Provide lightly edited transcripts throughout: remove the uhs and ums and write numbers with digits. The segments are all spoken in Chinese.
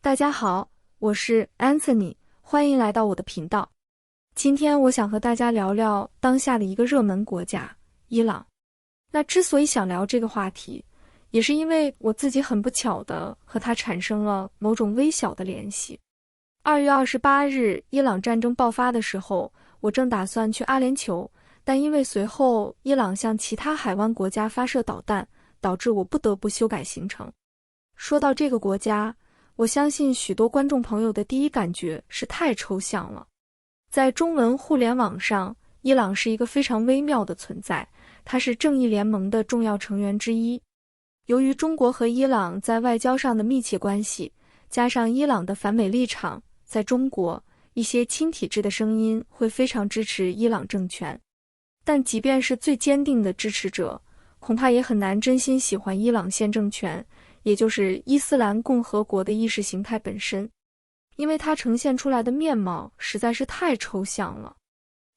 大家好，我是 Anthony， 欢迎来到我的频道。今天我想和大家聊聊当下的一个热门国家——伊朗。那之所以想聊这个话题，也是因为我自己很不巧地和它产生了某种微小的联系。2月28日，伊朗战争爆发的时候，我正打算去阿联酋，但因为随后伊朗向其他海湾国家发射导弹，导致我不得不修改行程。说到这个国家，我相信许多观众朋友的第一感觉是太抽象了。在中文互联网上，伊朗是一个非常微妙的存在，它是正义联盟的重要成员之一。由于中国和伊朗在外交上的密切关系，加上伊朗的反美立场，在中国，一些亲体制的声音会非常支持伊朗政权。但即便是最坚定的支持者，恐怕也很难真心喜欢伊朗现政权，也就是伊斯兰共和国的意识形态本身，因为它呈现出来的面貌实在是太抽象了。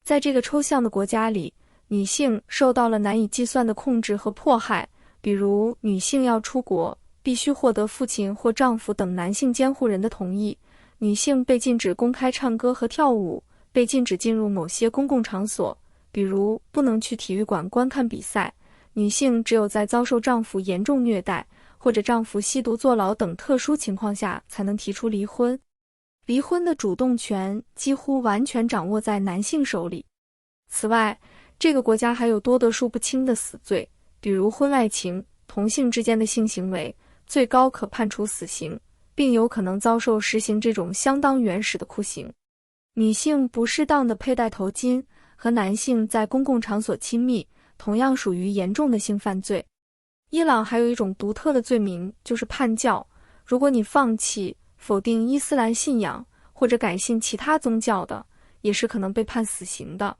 在这个抽象的国家里，女性受到了难以计算的控制和迫害，比如女性要出国，必须获得父亲或丈夫等男性监护人的同意；女性被禁止公开唱歌和跳舞，被禁止进入某些公共场所，比如不能去体育馆观看比赛；女性只有在遭受丈夫严重虐待，或者丈夫吸毒坐牢等特殊情况下才能提出离婚。离婚的主动权几乎完全掌握在男性手里。此外，这个国家还有多得数不清的死罪，比如婚外情、同性之间的性行为，最高可判处死刑，并有可能遭受实行这种相当原始的酷刑。女性不适当的佩戴头巾和男性在公共场所亲密，同样属于严重的性犯罪。伊朗还有一种独特的罪名，就是叛教。如果你放弃、否定伊斯兰信仰，或者改信其他宗教的，也是可能被判死刑的。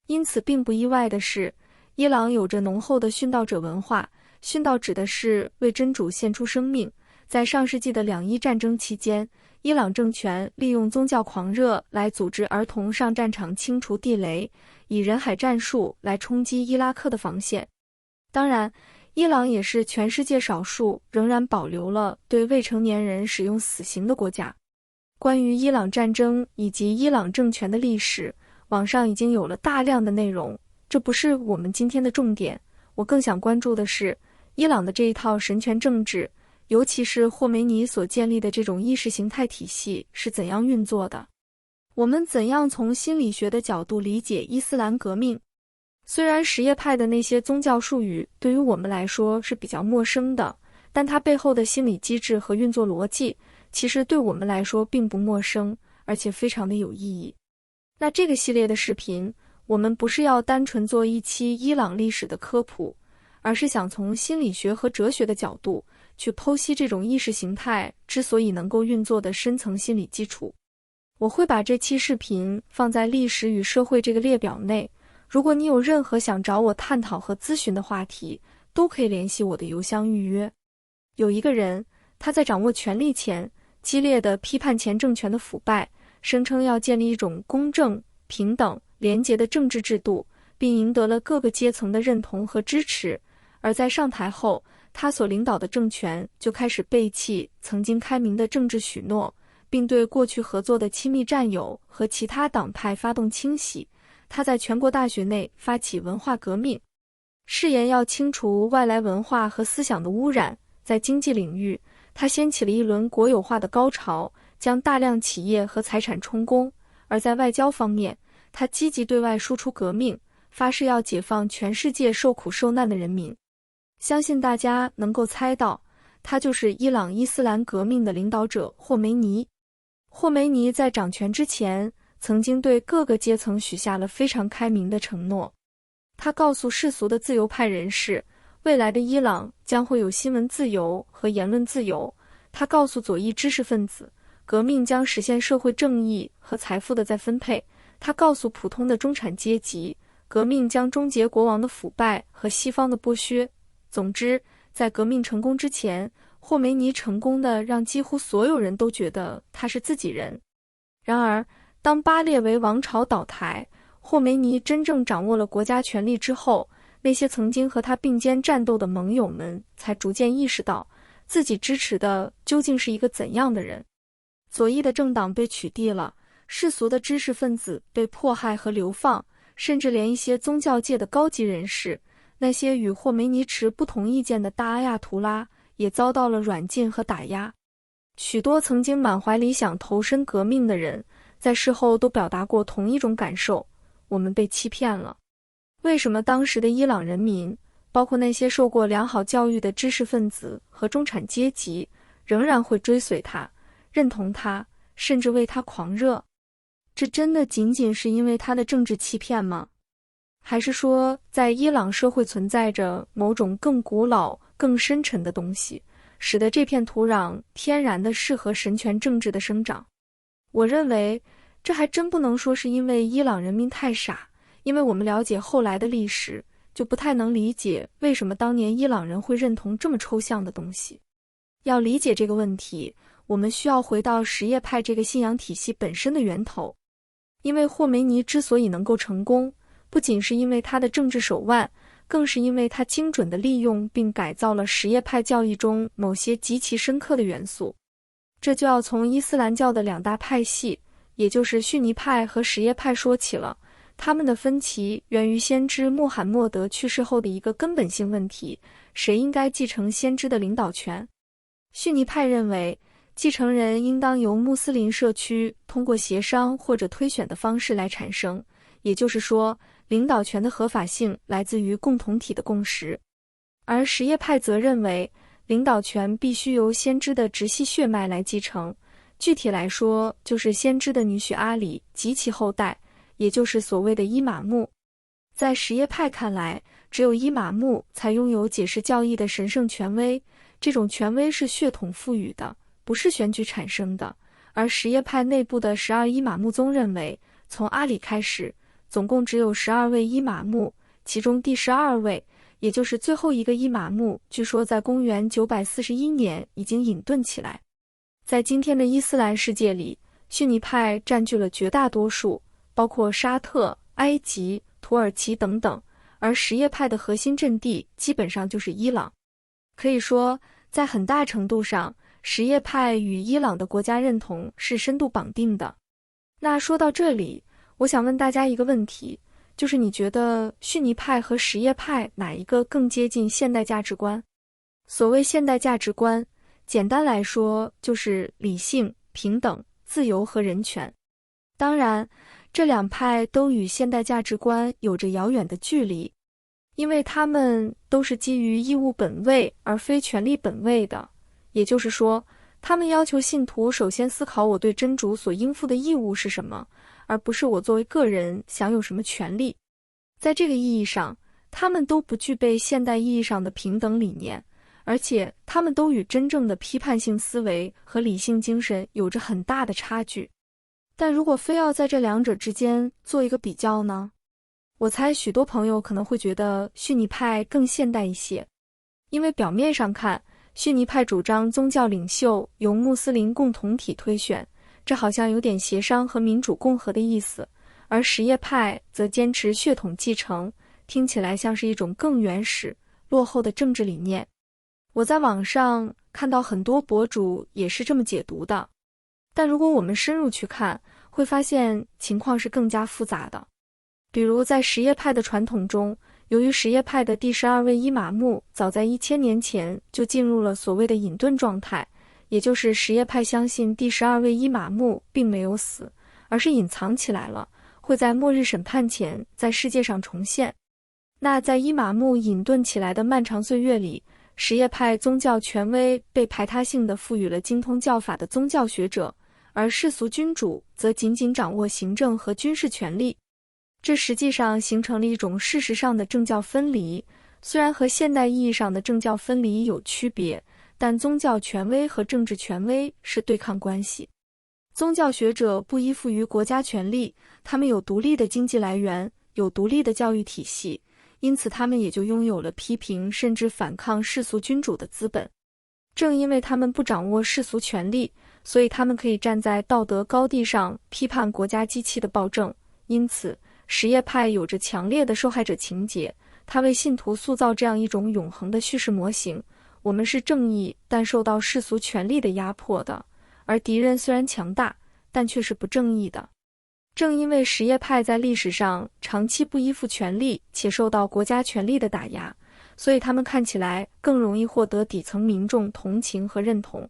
因此并不意外的是，伊朗有着浓厚的殉道者文化。殉道指的是为真主献出生命。在上世纪的两伊战争期间，伊朗政权利用宗教狂热来组织儿童上战场清除地雷，以人海战术来冲击伊拉克的防线。当然，伊朗也是全世界少数仍然保留了对未成年人使用死刑的国家。关于伊朗战争以及伊朗政权的历史，网上已经有了大量的内容，这不是我们今天的重点。我更想关注的是伊朗的这一套神权政治，尤其是霍梅尼所建立的这种意识形态体系是怎样运作的。我们怎样从心理学的角度理解伊斯兰革命？虽然什叶派的那些宗教术语对于我们来说是比较陌生的，但它背后的心理机制和运作逻辑其实对我们来说并不陌生，而且非常的有意义。那这个系列的视频，我们不是要单纯做一期伊朗历史的科普，而是想从心理学和哲学的角度去剖析这种意识形态之所以能够运作的深层心理基础。我会把这期视频放在历史与社会这个列表内，如果你有任何想找我探讨和咨询的话题，都可以联系我的邮箱预约。有一个人，他在掌握权力前，激烈地批判前政权的腐败，声称要建立一种公正、平等、廉洁的政治制度，并赢得了各个阶层的认同和支持。而在上台后，他所领导的政权就开始背弃曾经开明的政治许诺，并对过去合作的亲密战友和其他党派发动清洗。他在全国大学内发起文化革命，誓言要清除外来文化和思想的污染。在经济领域，他掀起了一轮国有化的高潮，将大量企业和财产充公。而在外交方面，他积极对外输出革命，发誓要解放全世界受苦受难的人民。相信大家能够猜到，他就是伊朗伊斯兰革命的领导者霍梅尼。霍梅尼在掌权之前，曾经对各个阶层许下了非常开明的承诺。他告诉世俗的自由派人士，未来的伊朗将会有新闻自由和言论自由。他告诉左翼知识分子，革命将实现社会正义和财富的再分配。他告诉普通的中产阶级，革命将终结国王的腐败和西方的剥削。总之，在革命成功之前，霍梅尼成功的让几乎所有人都觉得他是自己人。然而，当巴列维王朝倒台，霍梅尼真正掌握了国家权力之后，那些曾经和他并肩战斗的盟友们才逐渐意识到，自己支持的究竟是一个怎样的人。左翼的政党被取缔了，世俗的知识分子被迫害和流放，甚至连一些宗教界的高级人士，那些与霍梅尼持不同意见的大阿亚图拉，也遭到了软禁和打压。许多曾经满怀理想投身革命的人，在事后都表达过同一种感受：我们被欺骗了。为什么当时的伊朗人民，包括那些受过良好教育的知识分子和中产阶级，仍然会追随他，认同他，甚至为他狂热？这真的仅仅是因为他的政治欺骗吗？还是说，在伊朗社会存在着某种更古老、更深沉的东西，使得这片土壤天然地适合神权政治的生长？我认为，这还真不能说是因为伊朗人民太傻，因为我们了解后来的历史，就不太能理解为什么当年伊朗人会认同这么抽象的东西。要理解这个问题，我们需要回到什叶派这个信仰体系本身的源头。因为霍梅尼之所以能够成功，不仅是因为他的政治手腕，更是因为他精准地利用并改造了什叶派教义中某些极其深刻的元素。这就要从伊斯兰教的两大派系，也就是逊尼派和什叶派说起了。他们的分歧源于先知穆罕默德去世后的一个根本性问题：谁应该继承先知的领导权？逊尼派认为，继承人应当由穆斯林社区通过协商或者推选的方式来产生，也就是说，领导权的合法性来自于共同体的共识。而什叶派则认为，领导权必须由先知的直系血脉来继承，具体来说，就是先知的女婿阿里及其后代，也就是所谓的伊玛目。在什叶派看来，只有伊玛目才拥有解释教义的神圣权威，这种权威是血统赋予的，不是选举产生的。而什叶派内部的12伊玛目宗认为，从阿里开始，总共只有12位伊玛目，其中第12位，也就是最后一个伊玛目，据说在公元941年已经隐遁起来。在今天的伊斯兰世界里，逊尼派占据了绝大多数，包括沙特、埃及、土耳其等等，而什叶派的核心阵地基本上就是伊朗。可以说，在很大程度上，什叶派与伊朗的国家认同是深度绑定的。那说到这里，我想问大家一个问题，就是你觉得逊尼派和什叶派哪一个更接近现代价值观？所谓现代价值观，简单来说就是理性、平等、自由和人权。当然，这两派都与现代价值观有着遥远的距离，因为他们都是基于义务本位而非权利本位的。也就是说，他们要求信徒首先思考我对真主所应负的义务是什么，而不是我作为个人享有什么权利。在这个意义上，他们都不具备现代意义上的平等理念，而且他们都与真正的批判性思维和理性精神有着很大的差距。但如果非要在这两者之间做一个比较呢？我猜许多朋友可能会觉得逊尼派更现代一些，因为表面上看，逊尼派主张宗教领袖由穆斯林共同体推选，这好像有点协商和民主共和的意思，而什叶派则坚持血统继承，听起来像是一种更原始、落后的政治理念。我在网上看到很多博主也是这么解读的，但如果我们深入去看，会发现情况是更加复杂的。比如在什叶派的传统中，由于什叶派的第12位伊玛目早在1000年前就进入了所谓的隐遁状态，也就是什叶派相信第12位伊玛目并没有死，而是隐藏起来了，会在末日审判前在世界上重现。那在伊玛目隐遁起来的漫长岁月里，什叶派宗教权威被排他性地赋予了精通教法的宗教学者，而世俗君主则仅仅掌握行政和军事权力。这实际上形成了一种事实上的政教分离，虽然和现代意义上的政教分离有区别，但宗教权威和政治权威是对抗关系。宗教学者不依附于国家权力，他们有独立的经济来源，有独立的教育体系，因此他们也就拥有了批评甚至反抗世俗君主的资本。正因为他们不掌握世俗权力，所以他们可以站在道德高地上批判国家机器的暴政。因此什叶派有着强烈的受害者情节，他为信徒塑造这样一种永恒的叙事模型：我们是正义但受到世俗权力的压迫的，而敌人虽然强大，但却是不正义的。正因为什叶派在历史上长期不依附权力，且受到国家权力的打压，所以他们看起来更容易获得底层民众同情和认同。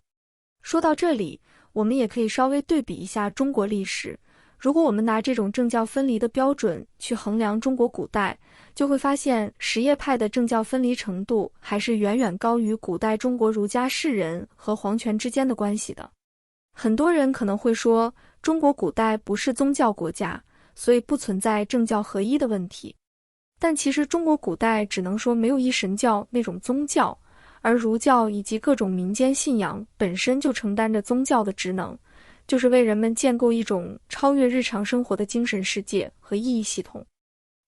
说到这里，我们也可以稍微对比一下中国历史。如果我们拿这种政教分离的标准去衡量中国古代，就会发现什叶派的政教分离程度还是远远高于古代中国儒家士人和皇权之间的关系的。很多人可能会说，中国古代不是宗教国家，所以不存在政教合一的问题。但其实中国古代只能说没有一神教那种宗教，而儒教以及各种民间信仰本身就承担着宗教的职能，就是为人们建构一种超越日常生活的精神世界和意义系统。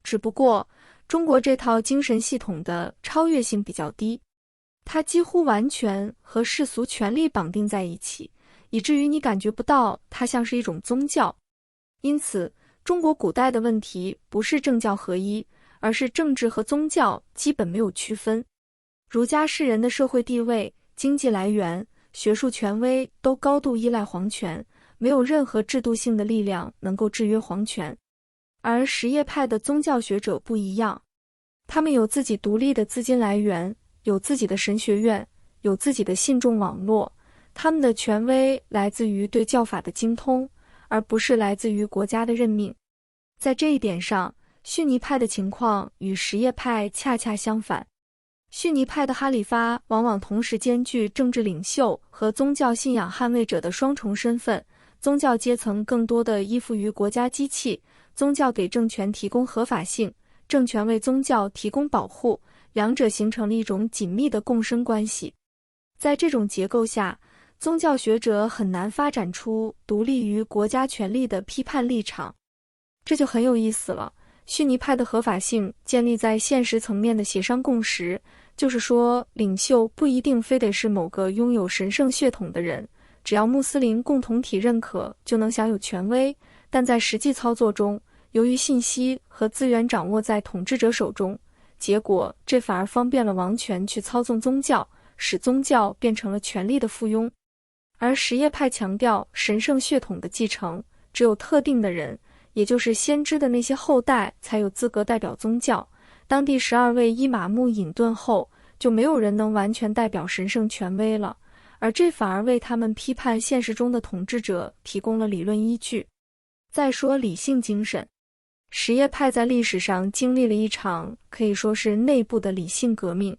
只不过，中国这套精神系统的超越性比较低，它几乎完全和世俗权力绑定在一起，以至于你感觉不到它像是一种宗教。因此，中国古代的问题不是政教合一，而是政治和宗教基本没有区分。儒家士人的社会地位、经济来源、学术权威都高度依赖皇权，没有任何制度性的力量能够制约皇权。而什叶派的宗教学者不一样，他们有自己独立的资金来源，有自己的神学院，有自己的信众网络，他们的权威来自于对教法的精通，而不是来自于国家的任命。在这一点上，逊尼派的情况与什叶派恰恰相反。逊尼派的哈里发往往同时兼具政治领袖和宗教信仰捍卫者的双重身份，宗教阶层更多地依附于国家机器，宗教给政权提供合法性，政权为宗教提供保护，两者形成了一种紧密的共生关系。在这种结构下，宗教学者很难发展出独立于国家权力的批判立场。这就很有意思了。逊尼派的合法性建立在现实层面的协商共识，就是说，领袖不一定非得是某个拥有神圣血统的人，只要穆斯林共同体认可，就能享有权威。但在实际操作中，由于信息和资源掌握在统治者手中，结果这反而方便了王权去操纵宗教，使宗教变成了权力的附庸。而什叶派强调神圣血统的继承，只有特定的人，也就是先知的那些后代才有资格代表宗教。当第12位伊玛目隐遁后，就没有人能完全代表神圣权威了，而这反而为他们批判现实中的统治者提供了理论依据。再说理性精神，什叶派在历史上经历了一场可以说是内部的理性革命。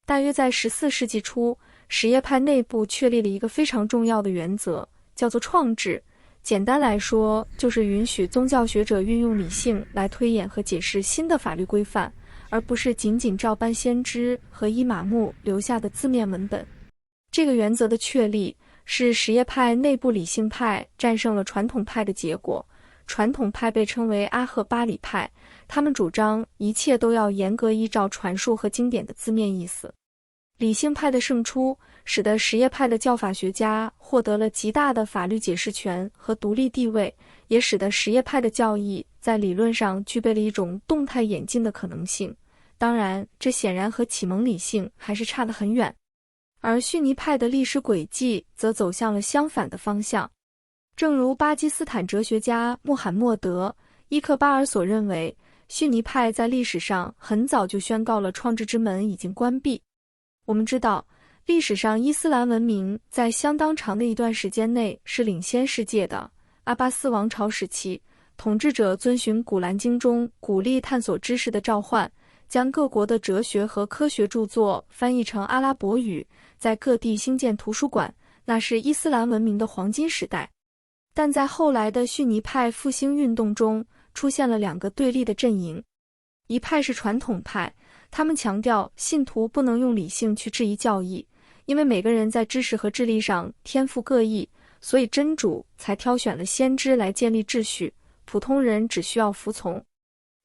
大约在14世纪初，什叶派内部确立了一个非常重要的原则，叫做创制。简单来说，就是允许宗教学者运用理性来推演和解释新的法律规范，而不是仅仅照搬先知和伊玛目留下的字面文本。这个原则的确立是什叶派内部理性派战胜了传统派的结果。传统派被称为阿赫巴里派，他们主张一切都要严格依照传述和经典的字面意思。理性派的胜出，使得什叶派的教法学家获得了极大的法律解释权和独立地位，也使得什叶派的教义在理论上具备了一种动态演进的可能性。当然，这显然和启蒙理性还是差得很远。而逊尼派的历史轨迹则走向了相反的方向。正如巴基斯坦哲学家穆罕默德·伊克巴尔所认为，逊尼派在历史上很早就宣告了创制之门已经关闭。我们知道，历史上伊斯兰文明在相当长的一段时间内是领先世界的。阿巴斯王朝时期，统治者遵循古兰经中鼓励探索知识的召唤，将各国的哲学和科学著作翻译成阿拉伯语，在各地兴建图书馆，那是伊斯兰文明的黄金时代。但在后来的逊尼派复兴运动中，出现了两个对立的阵营。一派是传统派，他们强调信徒不能用理性去质疑教义，因为每个人在知识和智力上天赋各异，所以真主才挑选了先知来建立秩序，普通人只需要服从。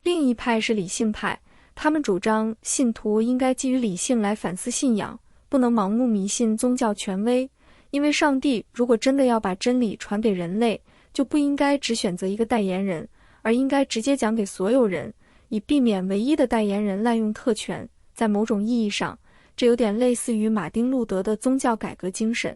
另一派是理性派，他们主张信徒应该基于理性来反思信仰，不能盲目迷信宗教权威，因为上帝如果真的要把真理传给人类，就不应该只选择一个代言人，而应该直接讲给所有人，以避免唯一的代言人滥用特权。在某种意义上，这有点类似于马丁·路德的宗教改革精神。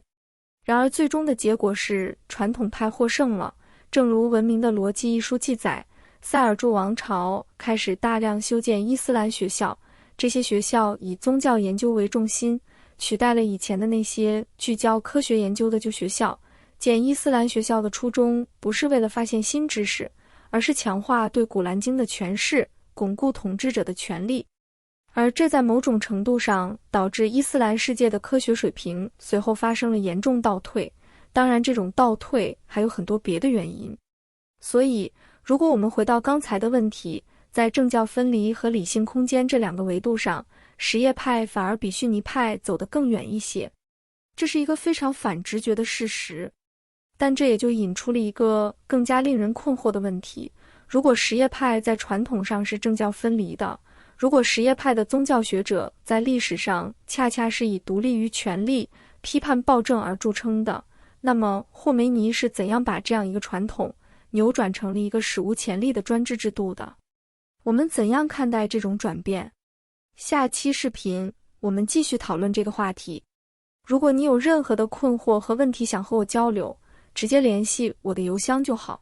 然而最终的结果是传统派获胜了。正如《文明的逻辑》一书记载，塞尔柱王朝开始大量修建伊斯兰学校，这些学校以宗教研究为重心，取代了以前的那些聚焦科学研究的旧学校。建伊斯兰学校的初衷不是为了发现新知识，而是强化对古兰经的诠释，巩固统治者的权力。而这在某种程度上导致伊斯兰世界的科学水平随后发生了严重倒退。当然，这种倒退还有很多别的原因。所以，如果我们回到刚才的问题，在政教分离和理性空间这两个维度上，什叶派反而比逊尼派走得更远一些。这是一个非常反直觉的事实。但这也就引出了一个更加令人困惑的问题：如果什叶派在传统上是政教分离的，如果什叶派的宗教学者在历史上恰恰是以独立于权力、批判暴政而著称的，那么霍梅尼是怎样把这样一个传统扭转成了一个史无前例的专制制度的？我们怎样看待这种转变？下期视频我们继续讨论这个话题。如果你有任何的困惑和问题想和我交流，直接联系我的邮箱就好。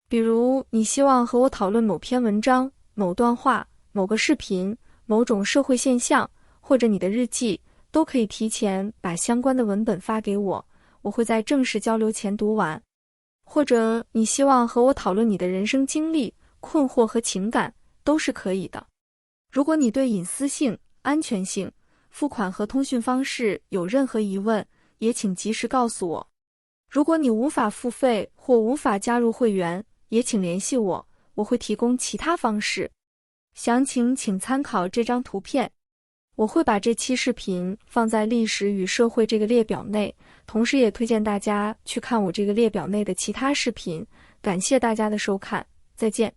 比如你希望和我讨论某篇文章、某段话、某个视频、某种社会现象，或者你的日记，都可以提前把相关的文本发给我，我会在正式交流前读完。或者你希望和我讨论你的人生经历、困惑和情感，都是可以的。如果你对隐私性、安全性、付款和通讯方式有任何疑问，也请及时告诉我。如果你无法付费或无法加入会员，也请联系我，我会提供其他方式。详情请参考这张图片。我会把这期视频放在历史与社会这个列表内，同时也推荐大家去看我这个列表内的其他视频。感谢大家的收看，再见。